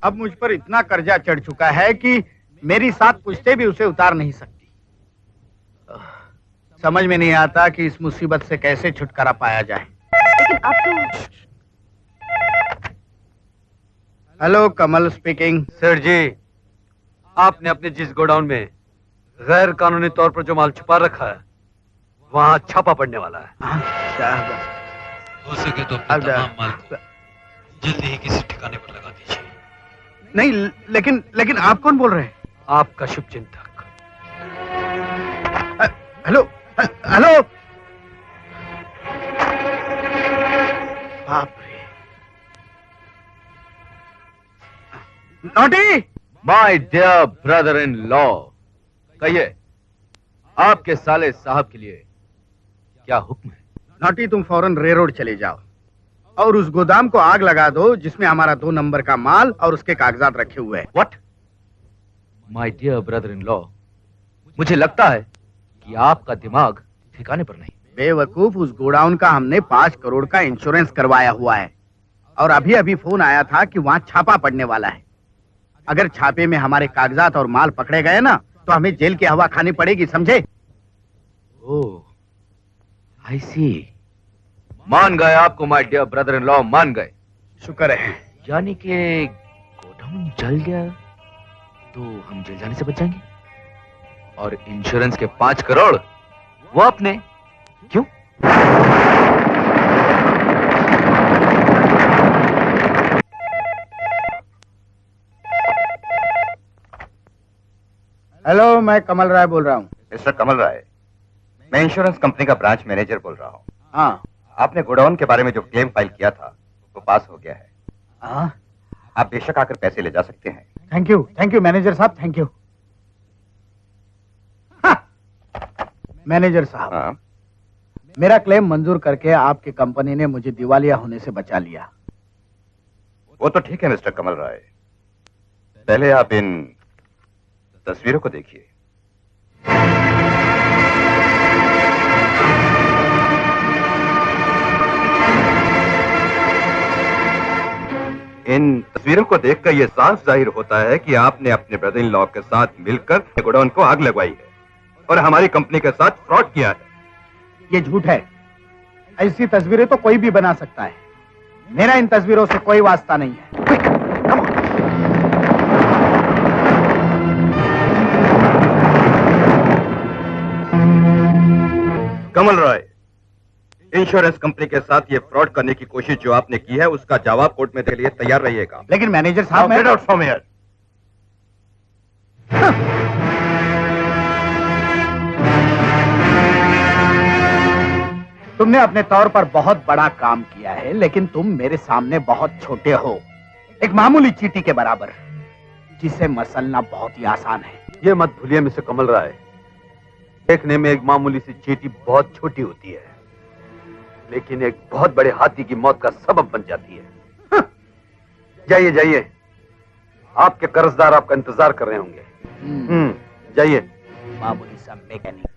अब मुझ पर इतना कर्जा चढ़ चुका है कि मेरी 7 पुश्तें भी उसे उतार नहीं सकती। समझ में नहीं आता कि इस मुसीबत से कैसे छुटकारा पाया जाए। लेकिन अब तो... हेलो, कमल स्पीकिंग। सर जी, आपने अपने जिस गोडाउन में गैर कानूनी तौर पर जो माल छुपा रखा है, वहाँ छापा पड़ने वाला है। हो सके तो अपने तमाम माल को जल्दी ही किसी ठिकाने पर लगा दीजिए। नहीं, लेकिन आप कौन बोल रहे हैं? आपका शुभ चिंतक। Hello hello. बाप रे। Naughty. My dear brother in law, कहिए आपके साले साहब के लिए क्या हुक्म है? नॉटी, तुम फौरन रेलरोड चले जाओ और उस गोदाम को आग लगा दो जिसमें हमारा 2 नंबर का माल और उसके कागजात रखे हुए हैं। What? My dear brother in law, मुझे लगता है कि आपका दिमाग ठिकाने पर नहीं। बेवकूफ, उस गोडाउन का हमने 5 करोड़ का इंश्योरेंस करवाया हुआ है और अभी अभी फोन आया था कि वहां छापा पड़ने वाला है। अगर छापे में हमारे कागजात और माल पकड़े गए ना तो हमें जेल की हवा खानी पड़ेगी, समझे? ओह, आई सी। मान गए आपको my dear brother in law, मान गए। शुक्र है। यानी कि गोडाउन जल गया तो हम जेल जाने से बच जाएंगे और इंश्योरेंस के 5 करोड़ वो अपने। क्यों? हेलो, मैं कमल राय बोल रहा हूँ। मिस्टर कमल राय, मैं इंश्योरेंस कंपनी का ब्रांच मैनेजर बोल रहा हूँ। हाँ। आपने गोडाउन के बारे में जो क्लेम फाइल किया था वो पास हो गया है। हाँ, आप बेशक आकर पैसे ले जा सकते हैं। थैंक यू मैनेजर साहब, थैंक यू। मैनेजर साहब, हाँ? मेरा क्लेम मंजूर करके आपकी कंपनी ने मुझे दिवालिया होने से बचा लिया। वो तो ठीक है मिस्टर कमल राय, पहले आप इन तस्वीरों को देखिए। इन तस्वीरों को देखकर यह साफ जाहिर होता है कि आपने अपने ब्रदर इन लॉ के साथ मिलकर गोडाउन को आग लगवाई है और हमारी कंपनी के साथ फ्रॉड किया है। ये झूठ है। ऐसी तस्वीरें तो कोई भी बना सकता है। मेरा इन तस्वीरों से कोई वास्ता नहीं है। कमल राय, इंश्योरेंस कंपनी के साथ ये फ्रॉड करने की कोशिश जो आपने की है उसका जवाब कोर्ट में देने के लिए तैयार रहिएगा। लेकिन मैनेजर साहब, गेट आउट फ्रॉम हियर। तुमने अपने तौर पर बहुत बड़ा काम किया है, लेकिन तुम मेरे सामने बहुत छोटे हो, एक मामूली चींटी के बराबर, जिसे मसलना बहुत ही आसान है। ये मत भूलिए मिस्टर कमल राय, देखने में एक मामूली सी चींटी बहुत छोटी होती है, लेकिन एक बहुत बड़े हाथी की मौत का सबब बन जाती है। जाइए जाइए, आपके कर्जदार आपका इंतजार कर रहे होंगे। जाइए। मामूली सा मैकेनिक।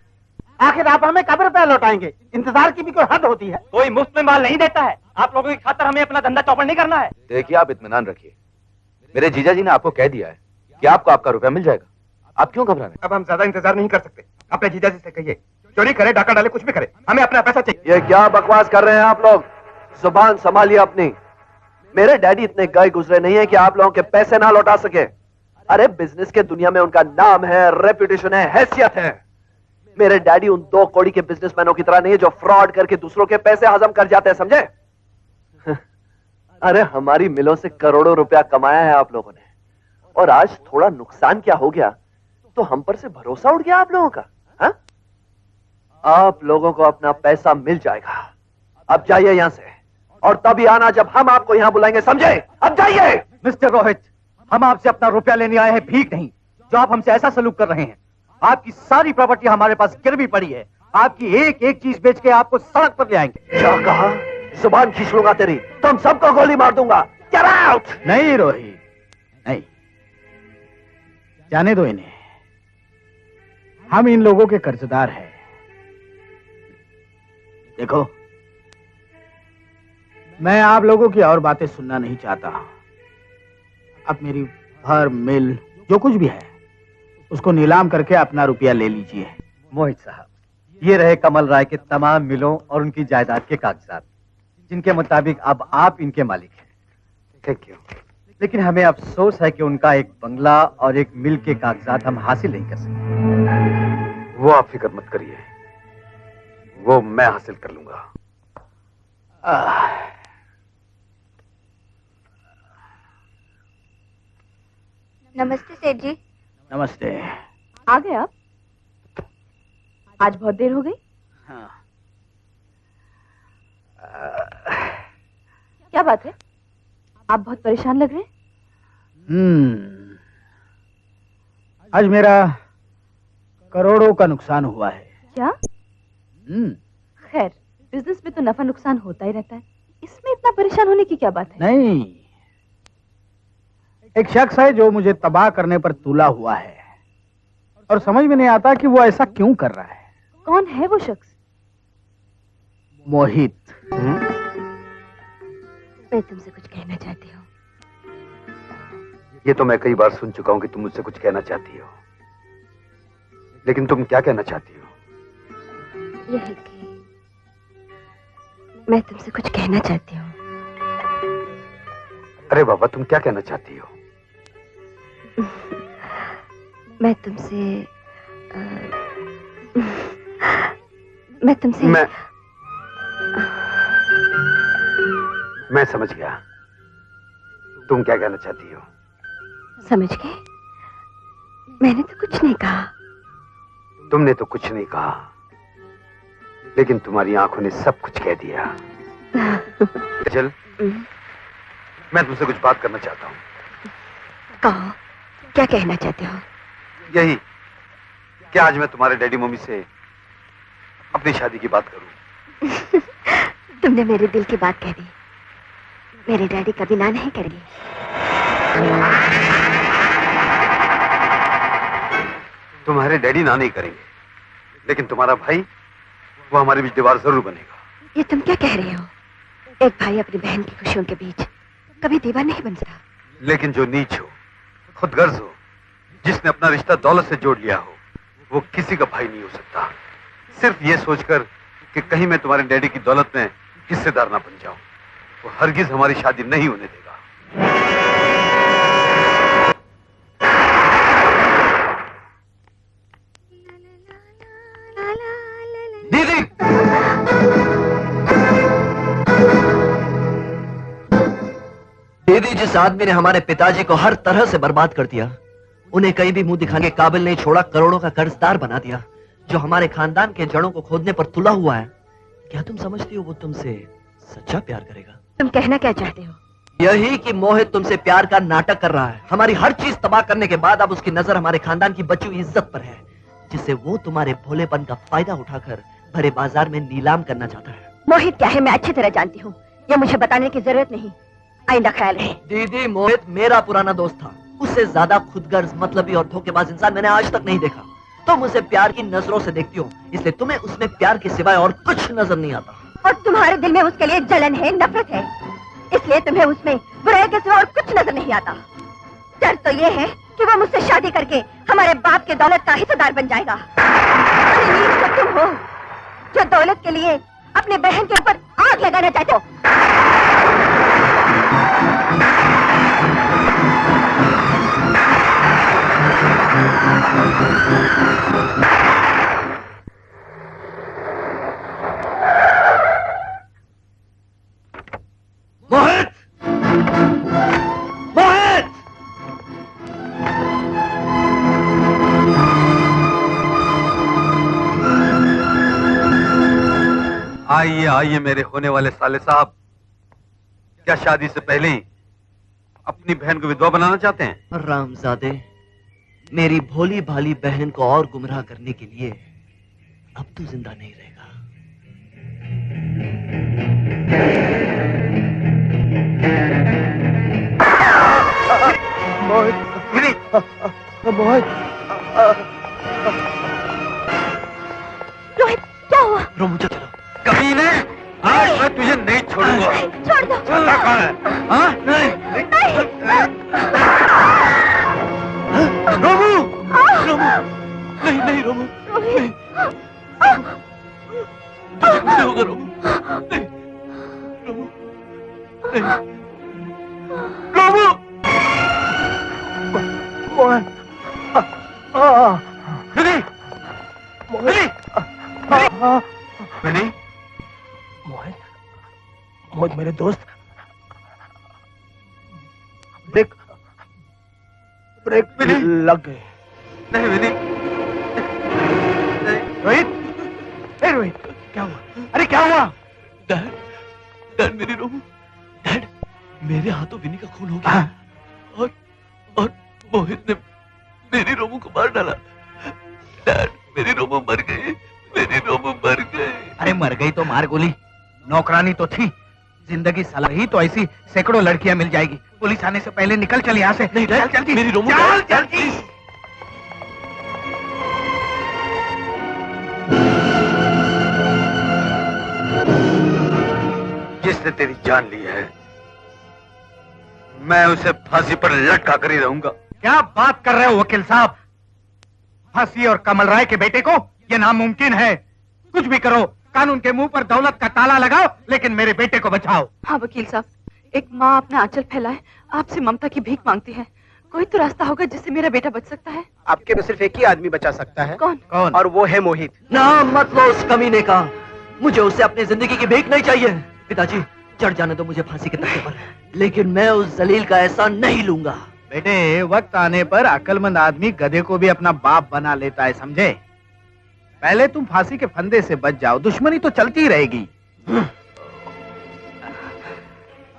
आखिर आप हमें कब रुपया लौटाएंगे? इंतजार की भी कोई हद होती है। कोई मुफ्त में माल नहीं देता है। आप लोगों की खातर हमें अपना धंधा चौपट नहीं करना है। देखिए, आप इत्मीनान रखिए, मेरे जीजा जी ने आपको कह दिया है कि आपको आपका रुपया मिल जाएगा। आप क्यों घबरा रहे हैं? अब हम ज्यादा इंतजार नहीं कर सकते। अपने जीजा जी से कहिए, चोरी करे, डाका डाले, कुछ भी करे, हमें अपना पैसा चाहिए। ये क्या बकवास कर रहे हैं आप लोग? जुबान संभालिए अपनी। मेरे डैडी इतने गए गुजरे नहीं है कि आप लोगों के पैसे ना लौटा सके। अरे बिजनेस के दुनिया में उनका नाम है, रेपुटेशन है, हैसियत है। मेरे डैडी उन 2 कौड़ी के बिजनेसमैनों की तरह नहीं है जो फ्रॉड करके दूसरों के पैसे हजम कर जाते हैं, समझे? अरे हमारी मिलों से करोड़ों रुपया कमाया है आप लोगों ने, और आज थोड़ा नुकसान क्या हो गया तो हम पर से भरोसा उठ गया आप लोगों का। हा? आप लोगों को अपना पैसा मिल जाएगा। अब जाइए यहां से, और तभी आना जब हम आपको यहां बुलाएंगे, समझे? अब जाइए। मिस्टर रोहित, हम आपसे अपना रुपया लेने आए हैं, भीख नहीं। जो आप हमसे ऐसा सलूक कर रहे हैं, आपकी सारी प्रॉपर्टी हमारे पास गिरवी पड़ी है। आपकी एक एक चीज बेच के आपको सड़क पर ले आएंगे। क्या कहा? जुबान खींच लूंगा तेरी, तुम सबको गोली मार दूंगा। Get out! नहीं रोहित, नहीं, जाने दो इन्हें। हम इन लोगों के कर्जदार हैं। देखो, मैं आप लोगों की और बातें सुनना नहीं चाहता। आप मेरी फर्म मिल जो कुछ भी है उसको नीलाम करके अपना रुपया ले लीजिए। मोहित साहब, ये रहे कमल राय के तमाम मिलों और उनकी जायदाद के कागजात, जिनके मुताबिक अब आप इनके मालिक हैं। Thank you. लेकिन हमें अफसोस है कि उनका एक बंगला और एक मिल के कागजात हम हासिल नहीं कर सके। वो आप फिक्र मत करिए, वो मैं हासिल कर लूंगा। नमस्ते सेठ जी। नमस्ते। आ गए आप? आज बहुत देर हो गई। हाँ। क्या बात है, आप बहुत परेशान लग रहे हैं। आज मेरा करोड़ों का नुकसान हुआ है। क्या? खैर, बिजनेस में तो नफा नुकसान होता ही रहता है, इसमें इतना परेशान होने की क्या बात है? नहीं, एक शख्स है जो मुझे तबाह करने पर तुला हुआ है और समझ में नहीं आता कि वो ऐसा क्यों कर रहा है। कौन है वो शख्स? मोहित। मैं तुमसे कुछ कहना चाहती हूँ। ये तो मैं कई बार सुन चुका हूं कि तुम मुझसे कुछ कहना चाहती हो, लेकिन तुम क्या कहना चाहती हो? यह है कि मैं तुमसे कुछ कहना चाहती हूँ। अरे बाबा, तुम क्या कहना चाहती हो? मैं तुमसे मैं समझ गया तुम क्या कहना चाहती हो। समझ गए? मैंने तो कुछ नहीं कहा। तुमने तो कुछ नहीं कहा, लेकिन तुम्हारी आंखों ने सब कुछ कह दिया। चल, मैं तुमसे कुछ बात करना चाहता हूँ। कहो, क्या कहना चाहते हो? यही कि आज मैं तुम्हारे डैडी मम्मी से अपनी शादी की बात करूं। तुमने मेरे दिल की बात कह दी। मेरे डैडी कभी ना नहीं करेंगे। तुम्हारे डैडी ना नहीं करेंगे, लेकिन तुम्हारा भाई, वो हमारे बीच दीवार जरूर बनेगा। ये तुम क्या कह रहे हो? एक भाई अपनी बहन की खुशियों के बीच कभी दीवार नहीं बन सकता। लेकिन जो नीच हो, खुदगर्ज हो, जिसने अपना रिश्ता दौलत से जोड़ लिया हो, वो किसी का भाई नहीं हो सकता। सिर्फ ये सोचकर कि कहीं मैं तुम्हारे डैडी की दौलत में हिस्सेदार ना बन जाऊं, वो हरगिज हमारी शादी नहीं होने देगा। दीदी! दीदी, जिस आदमी ने हमारे पिताजी को हर तरह से बर्बाद कर दिया, उन्हें कहीं भी मुंह दिखाने के काबिल नहीं छोड़ा, करोड़ों का कर्जदार बना दिया, जो हमारे खानदान के जड़ों को खोदने पर तुला हुआ है, क्या तुम समझती हो वो तुमसे सच्चा प्यार करेगा? तुम कहना क्या चाहते हो? यही कि मोहित तुमसे प्यार का नाटक कर रहा है। हमारी हर चीज तबाह करने के बाद अब उसकी नजर हमारे खानदान की बची हुई इज्जत पर है, जिसे वो तुम्हारे भोलेपन का फायदा उठाकर भरे बाजार में नीलाम करना चाहता है। मोहित क्या है मैं अच्छी तरह जानती हूँ, ये मुझे बताने की जरूरत नहीं। आइंदा ख्याल है। दीदी, मोहित मेरा पुराना दोस्त था। उससे ज्यादा खुदगर्ज, मतलबी और धोखेबाज इंसान मैंने आज तक नहीं देखा। तुम उसे प्यार की नजरों से देखती हो, इसलिए तुम्हें उसमें प्यार के सिवाय और कुछ नजर नहीं आता। और तुम्हारे दिल में उसके लिए जलन है, नफरत है, इसलिए तुम्हें उसमें बुराई के सिवा और कुछ नजर नहीं आता। डर तो ये है कि वो मुझसे शादी करके हमारे बाप के दौलत का हिस्सेदार बन जाएगा। अरे नीच तो तुम हो जो दौलत के लिए अपने बहन के ऊपर आग लगाना चाहते हो। मोहित! मोहित! आइए आइए मेरे होने वाले साले साहब, क्या शादी से पहले ही अपनी बहन को विधवा बनाना चाहते हैं? रामजादे, मेरी भोली भाली बहन को और गुमराह करने के लिए अब तू जिंदा नहीं रहेगा। रोहित, क्या हुआ? रो, मुझे चलो। कमीने, आज मैं तुझे नहीं छोड़ूंगा। छोड़ दो। कौन है? हाँ? नहीं। नहीं। रोमू रोहित तुझे कुछ नहीं होगा रोमू नहीं रोमू नहीं रोमू मोहन विनी मोहन विनी मोहन मोहन मेरे दोस्त ब्रेक ब्रेक लग गए नहीं विनी रोहित ए रोहित क्या हुआ अरे क्या हुआ डैड डैड मेरी रोमू डैड मेरे हाथों विनी का खून हो गया और मोहित ने मेरी रोमू को मार डाला डैड मेरी रोमू मर गई मेरी रोमू मर गई अरे मर गई तो मार गोली नौकरानी तो थी जिंदगी सला रही तो ऐसी सैकड़ों लड़कियां मिल जाएगी पुलिस आने से पहले निकल चल यहाँ से नहीं चल डैड जल्दी मेरी रोमू चल डैड, जल्दी जिसने तेरी जान ली है मैं उसे फांसी पर लटका कर ही रहूंगा। क्या बात कर रहे हो वकील साहब फांसी और कमल राय के बेटे को ये नामुमकिन है कुछ भी करो कानून के मुंह पर दौलत का ताला लगाओ लेकिन मेरे बेटे को बचाओ। हाँ वकील साहब एक माँ अपना आंचल फैलाए आपसे ममता की भीख मांगती है कोई तो रास्ता होगा जिससे मेरा बेटा बच सकता है। आपके तो सिर्फ एक ही आदमी बचा सकता है कौन कौन और वो है मोहित। नाम मत लो उस कमीने का मुझे उससे अपनी जिंदगी की भीख नहीं चाहिए पिताजी चढ़ जाने दो मुझे फांसी के तख्ते पर लेकिन मैं उस जलील का एहसान नहीं लूंगा। बेटे वक्त आने पर अक्लमंद आदमी गधे को भी अपना बाप बना लेता है समझे पहले तुम फांसी के फंदे से बच जाओ दुश्मनी तो चलती ही रहेगी।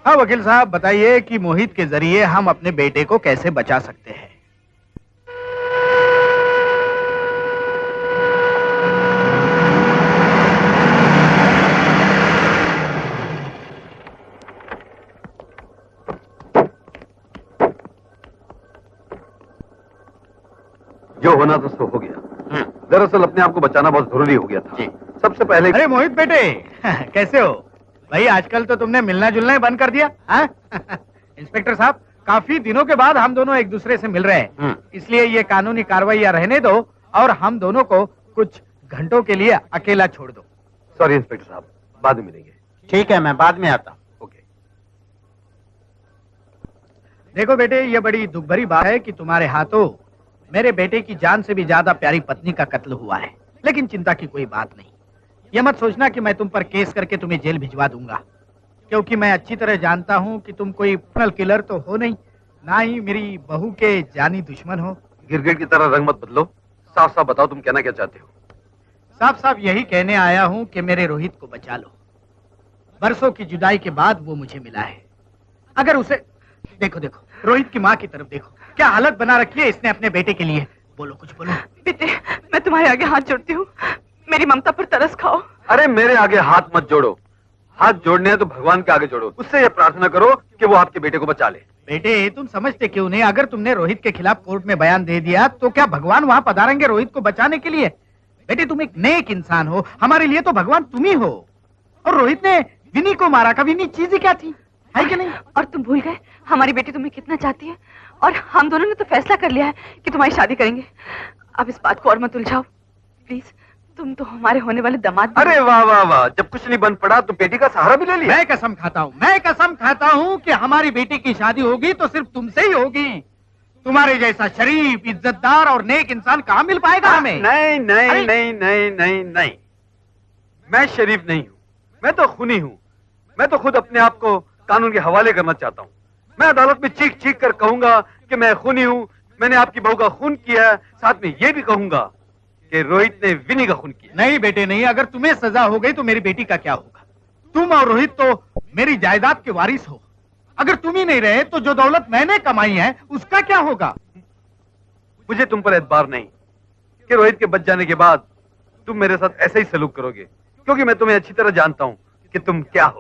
हाँ वकील साहब बताइए कि मोहित के जरिए हम अपने बेटे को कैसे बचा सकते हैं। जो होना था सो हो गया। दरअसल अपने आप को बचाना बहुत जरूरी हो गया था। सबसे पहले अरे मोहित बेटे कैसे हो भाई आजकल तो तुमने मिलना जुलना ही बंद कर दिया हाँ? इंस्पेक्टर साहब काफी दिनों के बाद हम दोनों एक दूसरे से मिल रहे हैं इसलिए ये कानूनी कार्रवाई रहने दो और हम दोनों को कुछ घंटों के लिए अकेला छोड़ दो। सॉरी इंस्पेक्टर साहब बाद में मिलेंगे। ठीक है मैं बाद में आता हूँ। ओके। देखो बेटे ये बड़ी दुख भरी बात है कि तुम्हारे हाथों मेरे बेटे की जान से भी ज्यादा प्यारी पत्नी का कत्ल हुआ है लेकिन चिंता की कोई बात नहीं ये मत सोचना कि मैं तुम पर केस करके तुम्हें जेल भिजवा दूंगा क्योंकि मैं अच्छी तरह जानता हूं कि तुम कोई क्रिमिनल किलर तो हो नहीं ना ही मेरी बहू के जानी दुश्मन हो। गिरगिट की तरह रंग मत बदलो साफ साफ बताओ तुम कहना क्या चाहते हो। साफ साफ यही कहने आया हूं कि मेरे रोहित को बचा लो बरसों की जुदाई के बाद वो मुझे मिला है अगर उसे देखो देखो रोहित की माँ की तरफ देखो क्या हालत बना रखी है इसने अपने बेटे के लिए बोलो कुछ बोलो। बेटे मैं तुम्हारे आगे हाथ जोड़ती हूँ मेरी ममता पर तरस खाओ। अरे मेरे आगे हाथ मत जोड़ो हाथ जोड़ने हैं तो भगवान के आगे जोड़ो उससे ये प्रार्थना करो कि वो आपके बेटे को बचा ले। बेटे तुम समझते क्यों नहीं अगर तुमने रोहित के खिलाफ कोर्ट में बयान दे दिया तो क्या भगवान वहां पधारेंगे रोहित को बचाने के लिए। बेटे तुम एक नेक इंसान हो हमारे लिए तो भगवान तुम ही हो और रोहित ने विनी को मारा का विनी चीज ही क्या थी है कि नहीं। और तुम भूल गए हमारी बेटी तुम्हें कितना चाहती है और हम दोनों ने तो फैसला कर लिया है कि तुम्हारी शादी करेंगे। अब इस बात को और मत उलझाओ प्लीज तुम तो हमारे होने वाले दामाद। अरे वाह वाह वाह जब कुछ नहीं बन पड़ा तो बेटी का सहारा भी ले लिया। मैं कसम खाता हूँ कि हमारी बेटी की शादी होगी तो सिर्फ तुमसे ही होगी। तुम्हारे जैसा शरीफ इज्जतदार और नेक इंसान कहाँ मिल पाएगा हमें। नहीं नहीं नहीं नहीं नहीं नहीं मैं शरीफ नहीं हूँ मैं तो खूनी हूँ मैं तो खुद अपने आप को कानून के हवाले करना चाहता हूँ। मैं अदालत में चीख चीख कर कहूंगा कि मैं खूनी हूँ मैंने आपकी बहू का खून किया साथ में ये भी कहूंगा कि रोहित ने विनी का खून किया। नहीं बेटे नहीं अगर तुम्हें सजा हो गई तो मेरी बेटी का क्या होगा। तुम और रोहित तो मेरी जायदाद के वारिस हो अगर तुम ही नहीं रहे तो जो दौलत मैंने कमाई है उसका क्या होगा। मुझे तुम पर एतबार नहीं कि रोहित के बच जाने के बाद तुम मेरे साथ ऐसे ही सलूक करोगे क्योंकि मैं तुम्हें अच्छी तरह जानता हूं कि तुम क्या हो।